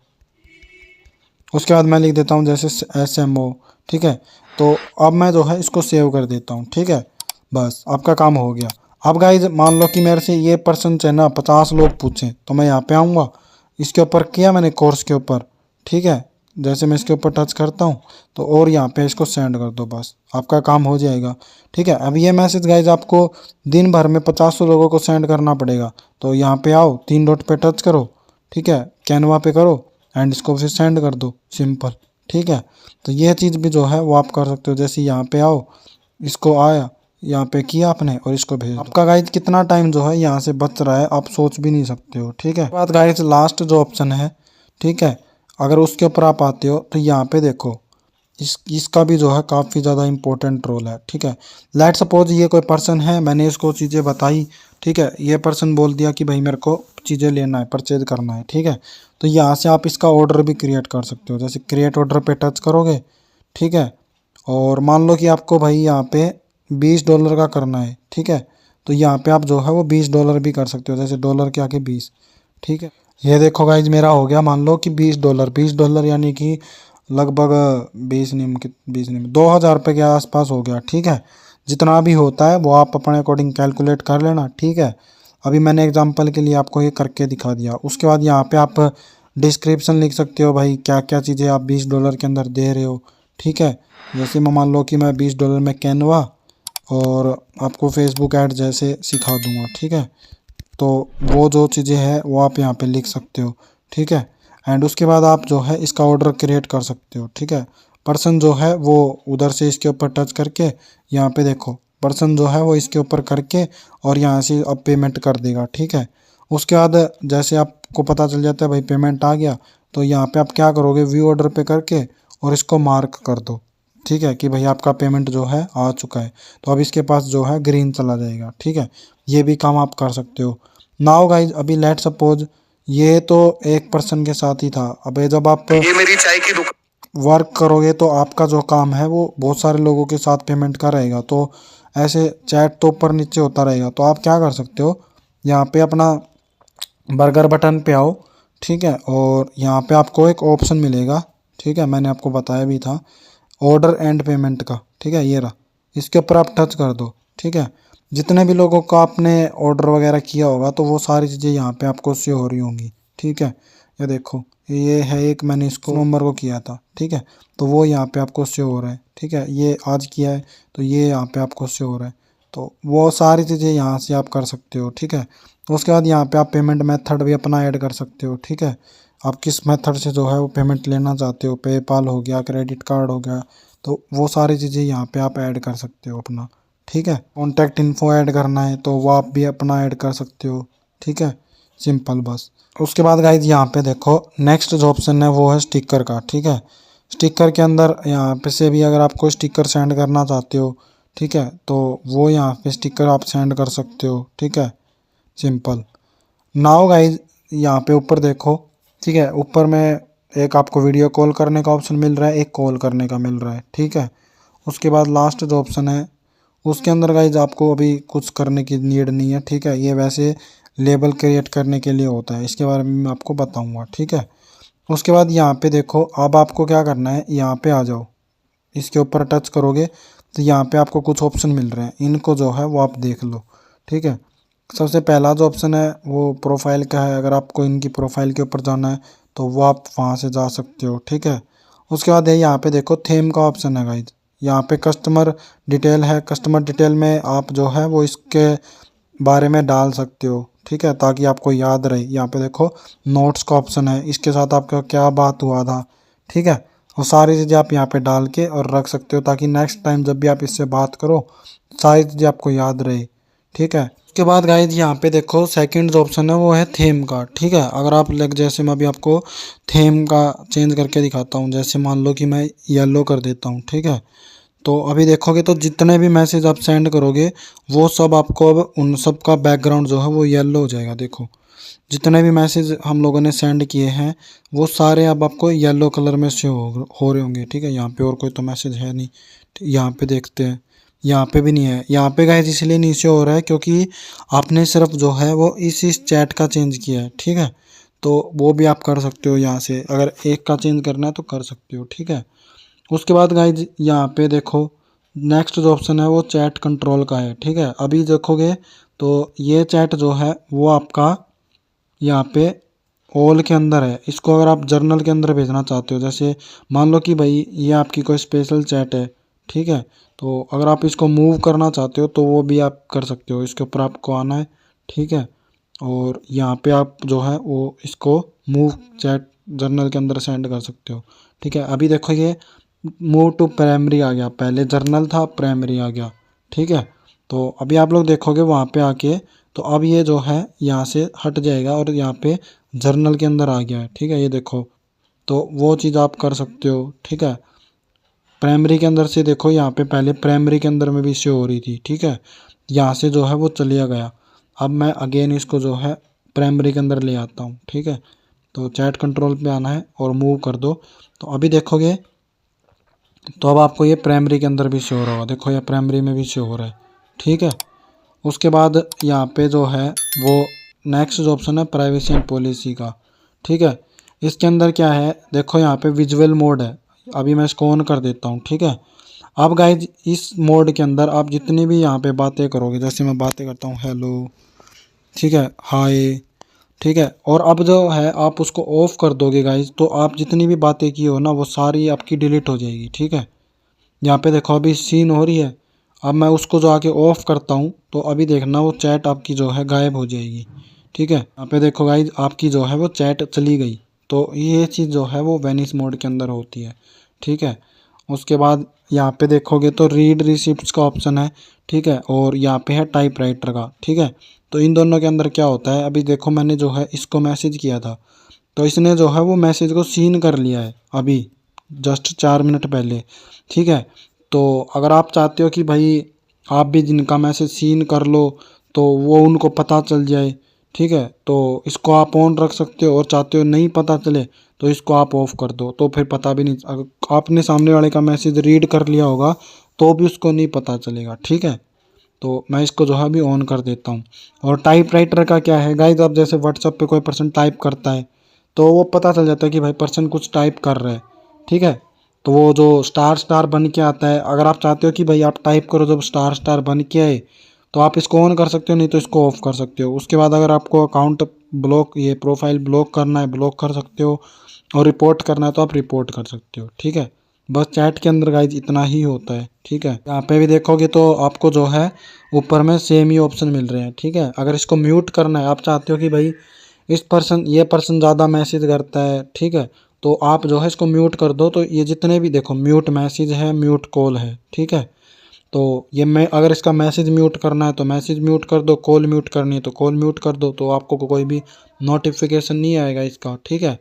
उसके बाद मैं लिख देता हूँ जैसे SMO। ठीक है, तो अब मैं जो है इसको सेव कर देता हूँ। ठीक है, बस आपका काम हो गया। अब गाइज मान लो कि मेरे से ये पर्सन चाहिए ना 50 लोग पूछें, तो मैं यहाँ पे आऊँगा, इसके ऊपर किया मैंने कोर्स के ऊपर। ठीक है, जैसे मैं इसके ऊपर टच करता हूँ तो और यहाँ पे इसको सेंड कर दो, बस आपका काम हो जाएगा। ठीक है, अब ये मैसेज गाइज आपको दिन भर में 50 लोगों को सेंड करना पड़ेगा। तो यहाँ पे आओ, 3 डॉट पे टच करो, ठीक है, कैनवा पे करो एंड इसको फिर सेंड कर दो, सिंपल। ठीक है, तो यह चीज़ भी जो है वो आप कर सकते हो। जैसे यहाँ पे आओ, इसको आया, यहाँ पे किया आपने और इसको भेज दो। आपका गाइज कितना टाइम जो है यहाँ से बच रहा है आप सोच भी नहीं सकते हो। ठीक है, बात गाइज लास्ट जो ऑप्शन है, ठीक है, अगर उसके ऊपर आप आते हो तो यहाँ पे देखो इसका भी जो है काफ़ी ज़्यादा इंपॉर्टेंट रोल है। ठीक है, लेट सपोज ये कोई पर्सन है, मैंने इसको चीज़ें बताई, ठीक है, ये पर्सन बोल दिया कि भाई मेरे को चीज़ें लेना है, परचेज करना है। ठीक है, तो यहाँ से आप इसका ऑर्डर भी क्रिएट कर सकते हो। जैसे क्रिएट ऑर्डर पे टच करोगे, ठीक है, और मान लो कि आपको भाई यहाँ पे $20 का करना है। ठीक है, तो यहाँ पे आप जो है वो $20 भी कर सकते हो, जैसे डॉलर के आगे 20। ठीक है, ये देखो गाइज मेरा हो गया मान लो कि $20 यानी कि लगभग 2000 रुपये के आसपास हो गया। ठीक है, जितना भी होता है वो आप अपने अकॉर्डिंग कैलकुलेट कर लेना। ठीक है, अभी मैंने एग्जांपल के लिए आपको ये करके दिखा दिया। उसके बाद यहाँ पे आप डिस्क्रिप्शन लिख सकते हो भाई क्या क्या चीज़ें आप $20 के अंदर दे रहे हो। ठीक है, जैसे मैं मान लो कि मैं $20 में कैनवा और आपको फेसबुक ऐड जैसे सिखा दूंगा। ठीक है, तो वो जो चीज़ें हैं वो आप यहाँ पे लिख सकते हो। ठीक है, एंड उसके बाद आप जो है इसका ऑर्डर क्रिएट कर सकते हो। ठीक है, पर्सन जो है वो उधर से इसके ऊपर टच करके यहाँ पे देखो, पर्सन जो है वो इसके ऊपर करके और यहाँ से अब पेमेंट कर देगा। ठीक है, उसके बाद जैसे आपको पता चल जाता है भाई पेमेंट आ गया, तो यहाँ पे आप क्या करोगे, व्यू ऑर्डर पे करके और इसको मार्क कर दो। ठीक है, कि भाई आपका पेमेंट जो है आ चुका है, तो अब इसके पास जो है ग्रीन चला जाएगा। ठीक है, ये भी काम आप कर सकते हो। नाउ गाइज अभी लेट सपोज ये तो एक पर्सन के साथ ही था। अब ये जब आप ये मेरी चाय की दुकान वर्क करोगे तो आपका जो काम है वो बहुत सारे लोगों के साथ पेमेंट का रहेगा, तो ऐसे चैट तो ऊपर नीचे होता रहेगा। तो आप क्या कर सकते हो, यहाँ पे अपना बर्गर बटन पे आओ, ठीक है, और यहाँ पे आपको एक ऑप्शन मिलेगा। ठीक है, मैंने आपको बताया भी था ऑर्डर एंड पेमेंट का। ठीक है, ये रहा, इसके ऊपर आप टच कर दो। ठीक है, जितने भी लोगों का आपने ऑर्डर वगैरह किया होगा तो वो सारी चीज़ें यहाँ पे आपको शो हो रही होंगी। ठीक है, ये देखो ये है एक, मैंने इसको नवंबर को किया था। ठीक है, तो वो यहाँ पे आपको शो हो रहा है। ठीक है, ये आज किया है तो ये यहाँ पे आपको शो हो रहा है। तो वो सारी चीज़ें यहाँ से आप कर सकते हो। ठीक है, उसके बाद यहाँ पे आप पेमेंट मेथड भी अपना ऐड कर सकते हो। ठीक है, आप किस मेथड से जो है वो पेमेंट लेना चाहते हो, पेपाल हो गया, क्रेडिट कार्ड हो गया, तो वो सारी चीज़ें यहाँ पे आप ऐड कर सकते हो अपना। ठीक है, कॉन्टैक्ट इन्फो ऐड करना है तो वो आप भी अपना ऐड कर सकते हो। ठीक है, सिंपल बस। उसके बाद गाइज यहाँ पे देखो नेक्स्ट जो ऑप्शन है वो है स्टिकर का। ठीक है, स्टिकर के अंदर यहाँ पे से भी अगर आपको स्टिकर सेंड करना चाहते हो, ठीक है, तो वो यहाँ पे स्टिकर आप सेंड कर सकते हो। ठीक है, सिंपल। नाउ गाइज यहाँ पे ऊपर देखो, ठीक है, ऊपर में एक आपको वीडियो कॉल करने का ऑप्शन मिल रहा है, एक कॉल करने का मिल रहा है। ठीक है, उसके बाद लास्ट जो ऑप्शन है उसके अंदर गाइज आपको अभी कुछ करने की नीड नहीं है। ठीक है, ये वैसे लेबल क्रिएट करने के लिए होता है, इसके बारे में मैं आपको बताऊंगा। ठीक है, उसके बाद यहाँ पे देखो अब आपको क्या करना है, यहाँ पे आ जाओ, इसके ऊपर टच करोगे तो यहाँ पे आपको कुछ ऑप्शन मिल रहे हैं, इनको जो है वो आप देख लो। ठीक है, सबसे पहला जो ऑप्शन है वो प्रोफाइल का है। अगर आपको इनकी प्रोफाइल के ऊपर जाना है तो वो आप वहाँ से जा सकते हो। ठीक है, उसके बाद है यहाँ पे देखो थीम का ऑप्शन है गाइज। यहाँ पे कस्टमर डिटेल है, कस्टमर डिटेल में आप जो है वो इसके बारे में डाल सकते हो। ठीक है, ताकि आपको याद रहे। यहाँ पे देखो नोट्स का ऑप्शन है, इसके साथ आपका क्या बात हुआ था। ठीक है, वो सारी चीज़ें आप यहाँ पे डाल के और रख सकते हो, ताकि नेक्स्ट टाइम जब भी आप इससे बात करो सारी चीज़ें आपको याद रहे। ठीक है, उसके बाद गाइज यहाँ पे देखो सेकंड जो ऑप्शन है वो है थीम का। ठीक है, अगर आप लाइक जैसे मैं अभी आपको थीम का चेंज करके दिखाता हूँ, जैसे मान लो कि मैं येलो कर देता हूँ। ठीक है, तो अभी देखोगे तो जितने भी मैसेज आप सेंड करोगे वो सब आपको अब उन सब का बैकग्राउंड जो है वो येलो हो जाएगा। देखो जितने भी मैसेज हम लोगों ने सेंड किए हैं वो सारे अब आपको येलो कलर में से हो रहे होंगे। ठीक है, यहाँ पे और कोई तो मैसेज है नहीं। यहाँ पे देखते हैं, यहाँ पे भी नहीं है। यहाँ पे गाइस इसलिए नहीं से हो रहा है क्योंकि आपने सिर्फ जो है वो इस चैट का चेंज किया है। ठीक है, तो वो भी आप कर सकते हो यहाँ से, अगर एक का चेंज करना है तो कर सकते हो। ठीक है, उसके बाद गाइज यहाँ पे देखो नेक्स्ट जो ऑप्शन है वो चैट कंट्रोल का है। ठीक है, अभी देखोगे तो ये चैट जो है वो आपका यहाँ पे ऑल के अंदर है। इसको अगर आप जर्नल के अंदर भेजना चाहते हो, जैसे मान लो कि भाई ये आपकी कोई स्पेशल चैट है। ठीक है, तो अगर आप इसको मूव करना चाहते हो तो वो भी आप कर सकते हो, इसके ऊपर आपको आना है। ठीक है, और यहाँ पे आप जो है वो इसको मूव चैट जर्नल के अंदर सेंड कर सकते हो। ठीक है, अभी देखो ये मूव टू प्राइमरी आ गया, पहले जर्नल था प्राइमरी आ गया। ठीक है, तो अभी आप लोग देखोगे वहाँ पे आके तो अब ये जो है यहाँ से हट जाएगा और यहाँ पे जर्नल के अंदर आ गया है। ठीक है, ये देखो, तो वो चीज़ आप कर सकते हो। ठीक है, प्राइमरी के अंदर से देखो यहाँ पे पहले प्राइमरी के अंदर में भी शो हो रही थी। ठीक है, यहाँ से जो है वो चलिया गया। अब मैं अगेन इसको जो है प्राइमरी के अंदर ले आता हूँ। ठीक है, तो चैट कंट्रोल पे आना है और मूव कर दो। तो अभी देखोगे तो अब आपको ये प्राइमरी के अंदर भी शो हो रहा होगा। देखो ये प्राइमरी में भी शो हो रहा है। ठीक है, उसके बाद यहाँ पे जो है वो नेक्स्ट जो ऑप्शन है प्राइवेसी एंड पॉलिसी का। ठीक है, इसके अंदर क्या है देखो यहाँ पे विजुअल मोड है। अभी मैं इसको ऑन कर देता हूँ। ठीक है, अब गाइज इस मोड के अंदर आप जितनी भी यहाँ पे बातें करोगे, जैसे मैं बातें करता हूँ हेलो, ठीक है, हाय, ठीक है, और अब जो है आप उसको ऑफ कर दोगे गाइज तो आप जितनी भी बातें की हो ना वो सारी आपकी डिलीट हो जाएगी। ठीक है, यहाँ पे देखो अभी सीन हो रही है। अब मैं उसको जो आके ऑफ करता हूँ तो अभी देखना वो चैट आपकी जो है गायब हो जाएगी। ठीक है, यहाँ पे देखो गाइज आपकी जो है वो चैट चली गई। तो ये चीज़ जो है वो वेनिस मोड के अंदर होती है। ठीक है, उसके बाद यहाँ पे देखोगे तो रीड रिसिप्ट्स का ऑप्शन है। ठीक है, और यहाँ पे है टाइप राइटर का। ठीक है, तो इन दोनों के अंदर क्या होता है, अभी देखो मैंने जो है इसको मैसेज किया था तो इसने जो है वो मैसेज को सीन कर लिया है अभी जस्ट 4 मिनट पहले। ठीक है, तो अगर आप चाहते हो कि भाई आप भी जिनका मैसेज सीन कर लो तो वो उनको पता चल जाए। ठीक है, तो इसको आप ऑन रख सकते हो, और चाहते हो नहीं पता चले तो इसको आप ऑफ कर दो, तो फिर पता भी नहीं, अगर आपने सामने वाले का मैसेज रीड कर लिया होगा तो भी उसको नहीं पता चलेगा। ठीक है, तो मैं इसको जो है अभी ऑन कर देता हूँ। और टाइप राइटर का क्या है गाइज, अब जैसे व्हाट्सएप पे कोई पर्सन टाइप करता है तो वो पता चल जाता है कि भाई पर्सन कुछ टाइप कर रहा है। ठीक है, तो वो जो स्टार स्टार बन के आता है, अगर आप चाहते हो कि भाई आप टाइप करो जब स्टार स्टार बन के आए तो आप इसको ऑन कर सकते हो, नहीं तो इसको ऑफ कर सकते हो। उसके बाद अगर आपको अकाउंट ब्लॉक, ये प्रोफाइल ब्लॉक करना है ब्लॉक कर सकते हो, और रिपोर्ट करना है तो आप रिपोर्ट कर सकते हो। ठीक है, बस चैट के अंदर गाइज इतना ही होता है। ठीक है, यहाँ पे भी देखोगे तो आपको जो है ऊपर में सेम ही ऑप्शन मिल रहे हैं। ठीक है, अगर इसको म्यूट करना है, आप चाहते हो कि भाई ये पर्सन ज़्यादा मैसेज करता है, ठीक है, तो आप जो है इसको म्यूट कर दो। तो ये जितने भी देखो म्यूट मैसेज है, म्यूट कॉल है। ठीक है, तो ये मैं अगर इसका मैसेज म्यूट करना है तो मैसेज म्यूट कर दो, कॉल म्यूट करनी है तो कॉल म्यूट कर दो, तो आपको कोई भी नोटिफिकेशन नहीं आएगा इसका। ठीक है,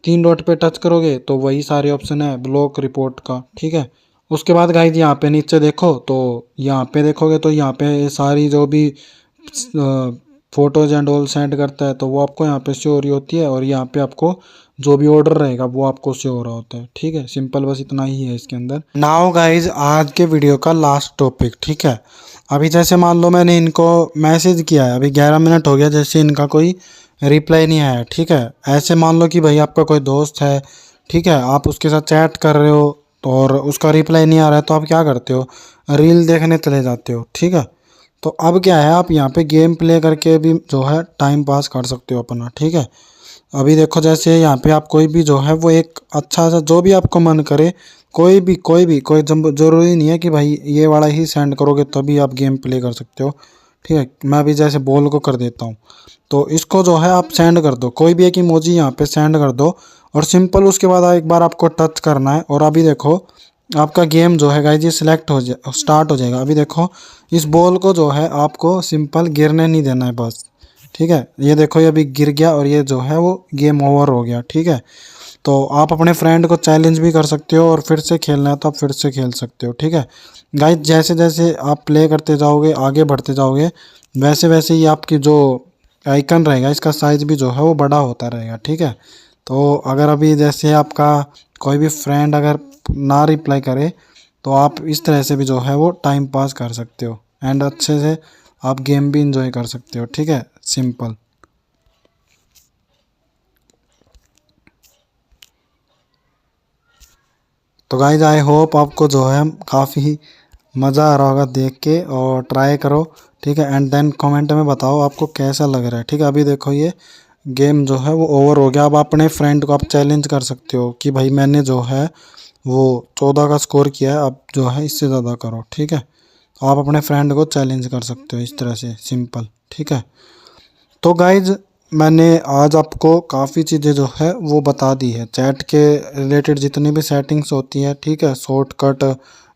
3 डॉट पे टच करोगे तो वही सारे ऑप्शन है ब्लॉक रिपोर्ट का। ठीक है, उसके बाद गाइज यहाँ पे नीचे देखो तो यहाँ पे देखोगे तो यहाँ पे सारी जो भी फोटोज एंड ऑल सेंड करता है तो वो आपको यहाँ पे शो हो रही होती है, और यहाँ पे आपको जो भी ऑर्डर रहेगा वो आपको शो हो रहा होता है। ठीक है, सिंपल बस इतना ही है इसके अंदर। नाउ गाइज आज के वीडियो का लास्ट टॉपिक। ठीक है, अभी जैसे मान लो मैंने इनको मैसेज किया है, अभी 11 मिनट हो गया, जैसे इनका कोई रिप्लाई नहीं आया। ठीक है, ऐसे मान लो कि भाई आपका कोई दोस्त है, ठीक है, आप उसके साथ चैट कर रहे हो, तो और उसका रिप्लाई नहीं आ रहा है तो आप क्या करते हो, रील देखने चले जाते हो, ठीक है। तो अब क्या है, आप यहाँ पे गेम प्ले करके भी जो है टाइम पास कर सकते हो अपना, ठीक है। अभी देखो जैसे यहाँ पे आप कोई भी जो है वो एक अच्छा सा जो भी आपको मन करे, कोई जरूरी नहीं है कि भाई ये वाला ही सेंड करोगे तभी आप गेम प्ले कर सकते हो, ठीक है। मैं अभी जैसे बॉल को कर देता हूँ, तो इसको जो है आप सेंड कर दो, कोई भी एक इमोजी यहाँ पे सेंड कर दो और सिंपल उसके बाद एक बार आपको टच करना है और अभी देखो आपका गेम जो है गाइस ये सिलेक्ट हो जाए स्टार्ट हो जाएगा। अभी देखो इस बॉल को जो है आपको सिंपल गिरने नहीं देना है बस, ठीक है। ये देखो ये अभी गिर गया और ये जो है वो गेम ओवर हो गया, ठीक है। तो आप अपने फ्रेंड को चैलेंज भी कर सकते हो और फिर से खेलना है तो आप फिर से खेल सकते हो, ठीक है। गाइस जैसे जैसे आप प्ले करते जाओगे आगे बढ़ते जाओगे वैसे वैसे ही आपकी जो आइकन रहेगा इसका साइज भी जो है वो बड़ा होता रहेगा, ठीक है। तो अगर अभी जैसे आपका कोई भी फ्रेंड अगर ना रिप्लाई करे तो आप इस तरह से भी जो है वो टाइम पास कर सकते हो एंड अच्छे से आप गेम भी इंजॉय कर सकते हो, ठीक है, सिंपल। तो गाइज आई होप आपको जो है काफ़ी मज़ा आ रहा होगा देख के और ट्राई करो, ठीक है। एंड देन कमेंट में बताओ आपको कैसा लग रहा है, ठीक है। अभी देखो ये गेम जो है वो ओवर हो गया। अब अपने फ्रेंड को आप चैलेंज कर सकते हो कि भाई मैंने जो है वो 14 का स्कोर किया है, अब जो है इससे ज़्यादा करो, ठीक है। तो आप अपने फ्रेंड को चैलेंज कर सकते हो इस तरह से सिंपल, ठीक है। तो गाइज मैंने आज आपको काफ़ी चीज़ें जो है वो बता दी है चैट के रिलेटेड, जितनी भी सेटिंग्स होती है, ठीक है, shortcut,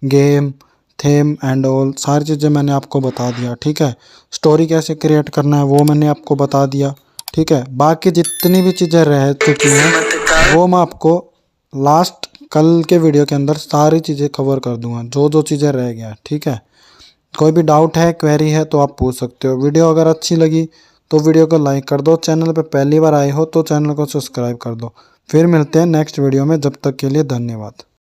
game, theme and all सारी चीज़ें मैंने आपको बता दिया, ठीक है। स्टोरी कैसे क्रिएट करना है वो मैंने आपको बता दिया, ठीक है। बाकी जितनी भी चीज़ें रह चुकी हैं वो मैं आपको लास्ट कल के वीडियो के अंदर सारी चीज़ें कवर कर दूंगा, जो जो चीज़ें रह गया, ठीक है। कोई भी डाउट है क्वेरी है तो आप पूछ सकते हो। वीडियो अगर अच्छी लगी तो वीडियो को लाइक कर दो, चैनल पे पहली बार आए हो तो चैनल को सब्सक्राइब कर दो। फिर मिलते हैं नेक्स्ट वीडियो में, जब तक के लिए धन्यवाद।